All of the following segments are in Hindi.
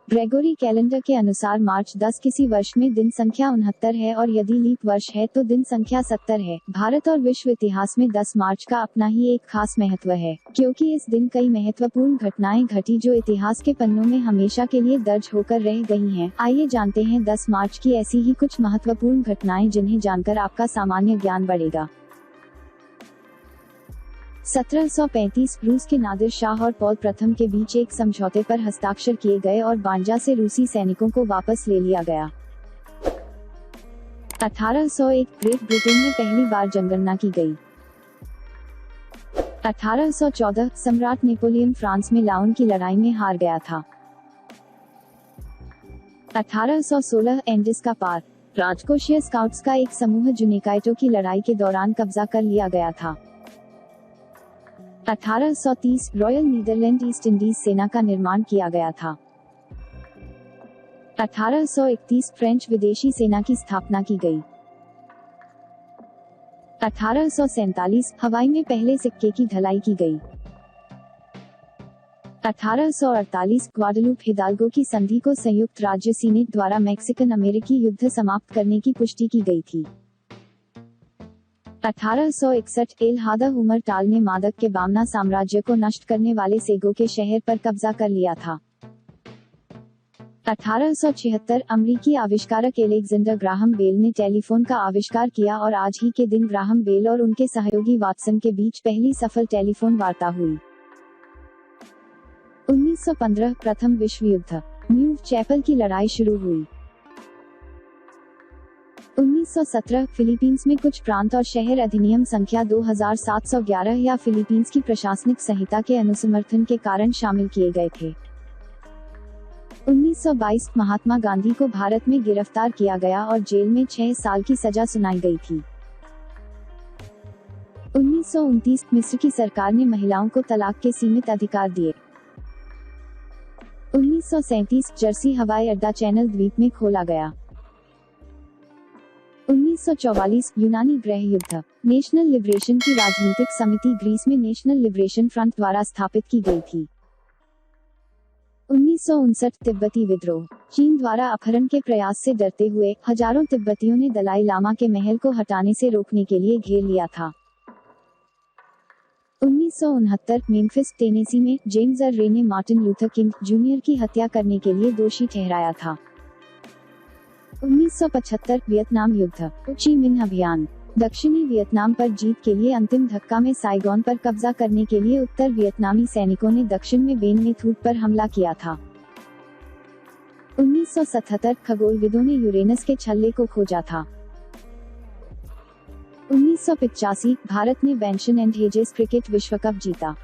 ग्रेगोरी कैलेंडर के अनुसार मार्च 10 किसी वर्ष में दिन संख्या 69 है और यदि लीप वर्ष है तो दिन संख्या 70 है। भारत और विश्व इतिहास में 10 मार्च का अपना ही एक खास महत्व है, क्योंकि इस दिन कई महत्वपूर्ण घटनाएं घटी जो इतिहास के पन्नों में हमेशा के लिए दर्ज होकर रह गई हैं। आइए जानते हैं 10 मार्च की ऐसी ही कुछ महत्वपूर्ण घटनाएं जिन्हें जानकर आपका सामान्य ज्ञान बढ़ेगा। 1735 रूस के नादिर शाह और पॉल प्रथम के बीच एक समझौते पर हस्ताक्षर किए गए और बांजा से रूसी सैनिकों को वापस ले लिया गया। 1801 ग्रेट ब्रिटेन में पहली बार जनगणना की गई। 1814 सम्राट नेपोलियन फ्रांस में लाउन की लड़ाई में हार गया था। 1816 एंडिस का पार, राजकोषीय स्काउट्स का एक समूह जुनेकाइटो की लड़ाई के दौरान कब्जा कर लिया गया था। 1830 रॉयल नीदरलैंड ईस्ट इंडीज सेना का निर्माण किया गया था। 1831 फ्रेंच विदेशी सेना की स्थापना की गई। 1847 हवाई में पहले सिक्के की ढलाई की गई। 1848 ग्वाडलूप हिदाल्गो की संधि को संयुक्त राज्य सीनेट द्वारा मैक्सिकन अमेरिकी युद्ध समाप्त करने की पुष्टि की गई थी। 1861 एल हादा उमर टाल ने मादक के बामना साम्राज्य को नष्ट करने वाले सेगो के शहर पर कब्जा कर लिया था। 1876 अमेरिकी आविष्कारक एलेक्जेंडर ग्राहम बेल ने टेलीफोन का आविष्कार किया और आज ही के दिन ग्राहम बेल और उनके सहयोगी वाटसन के बीच पहली सफल टेलीफोन वार्ता हुई। 1915 प्रथम विश्व युद्ध, न्यू चैपल की लड़ाई शुरू हुई। 1917 फिलीपींस में कुछ प्रांत और शहर अधिनियम संख्या 2711 या फिलीपींस की प्रशासनिक संहिता के अनुसमर्थन के कारण शामिल किए गए थे। 1922 महात्मा गांधी को भारत में गिरफ्तार किया गया और जेल में 6 साल की सजा सुनाई गई थी। 1929 मिस्र की सरकार ने महिलाओं को तलाक के सीमित अधिकार दिए। 1937 जर्सी हवाई अड्डा चैनल द्वीप में खोला गया। 1944 यूनानी गृह युद्ध, नेशनल लिबरेशन की राजनीतिक समिति ग्रीस में नेशनल लिबरेशन फ्रंट द्वारा स्थापित की गई थी। 1959 तिब्बती विद्रोह, चीन द्वारा अपहरण के प्रयास से डरते हुए हजारों तिब्बतियों ने दलाई लामा के महल को हटाने से रोकने के लिए घेर लिया था। 1969 मेम्फिस टेनेसी में जेम्स रे ने मार्टिन लूथर किंग जूनियर की हत्या करने के लिए दोषी ठहराया था। 1975 वियतनाम युद्ध, हो ची मिन्ह अभियान, दक्षिणी वियतनाम पर जीत के लिए अंतिम धक्का में साइगोन पर कब्जा करने के लिए उत्तर वियतनामी सैनिकों ने दक्षिण में बेन में थूट पर हमला किया था। 1977 खगोलविदों ने यूरेनस के छल्ले को खोजा था। 1985 भारत ने बेंशन एंड हेजेस क्रिकेट विश्व कप जीता।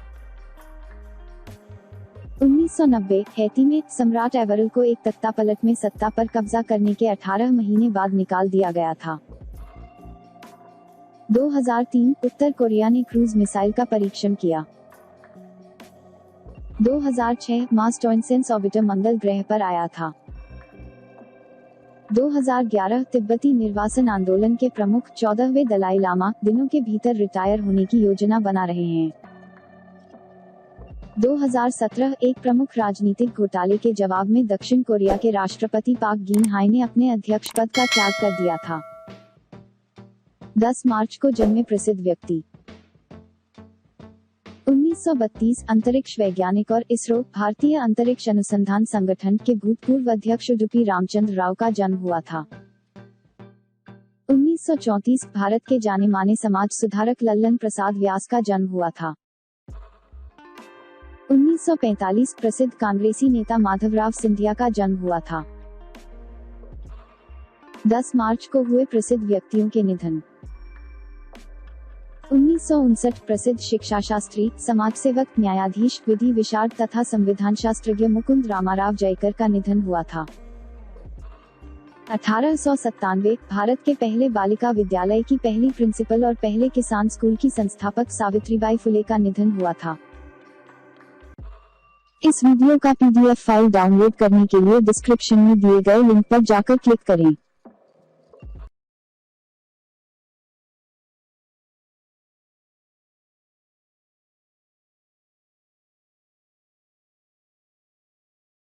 1990 हैती में सम्राट एवरल को एक तख्तापलट में सत्ता पर कब्जा करने के 18 महीने बाद निकाल दिया गया था। 2003 उत्तर कोरिया ने क्रूज मिसाइल का परीक्षण किया। 2006 मार्स टॉइनसेंस ऑर्बिटर मंगल ग्रह पर आया था। 2011 तिब्बती निर्वासन आंदोलन के प्रमुख 14वें दलाई लामा दिनों के भीतर रिटायर होने की योजना बना रहे हैं। 2017 एक प्रमुख राजनीतिक घोटाले के जवाब में दक्षिण कोरिया के राष्ट्रपति पाक गिन हाय ने अपने अध्यक्ष पद का त्याग कर दिया था। 10 मार्च को जन्मे प्रसिद्ध व्यक्ति। 1932 अंतरिक्ष वैज्ञानिक और इसरो भारतीय अंतरिक्ष अनुसंधान संगठन के भूतपूर्व अध्यक्ष उडुपी रामचंद्र राव का जन्म हुआ था। 1934 भारत के जाने माने समाज सुधारक लल्लन प्रसाद व्यास का जन्म हुआ था। 1945 प्रसिद्ध कांग्रेसी नेता माधवराव सिंधिया का जन्म हुआ था। 10 मार्च को हुए प्रसिद्ध व्यक्तियों के निधन। 1959 प्रसिद्ध शिक्षा शास्त्री, समाजसेवक, न्यायाधीश, विधि विशारद तथा संविधान शास्त्रज्ञ मुकुंद रामाराव जयकर का निधन हुआ था। 1897 भारत के पहले बालिका विद्यालय की पहली प्रिंसिपल और पहले किसान स्कूल की संस्थापक सावित्रीबाई फुले का निधन हुआ था। इस वीडियो का PDF फाइल डाउनलोड करने के लिए डिस्क्रिप्शन में दिए गए लिंक पर जाकर क्लिक करें।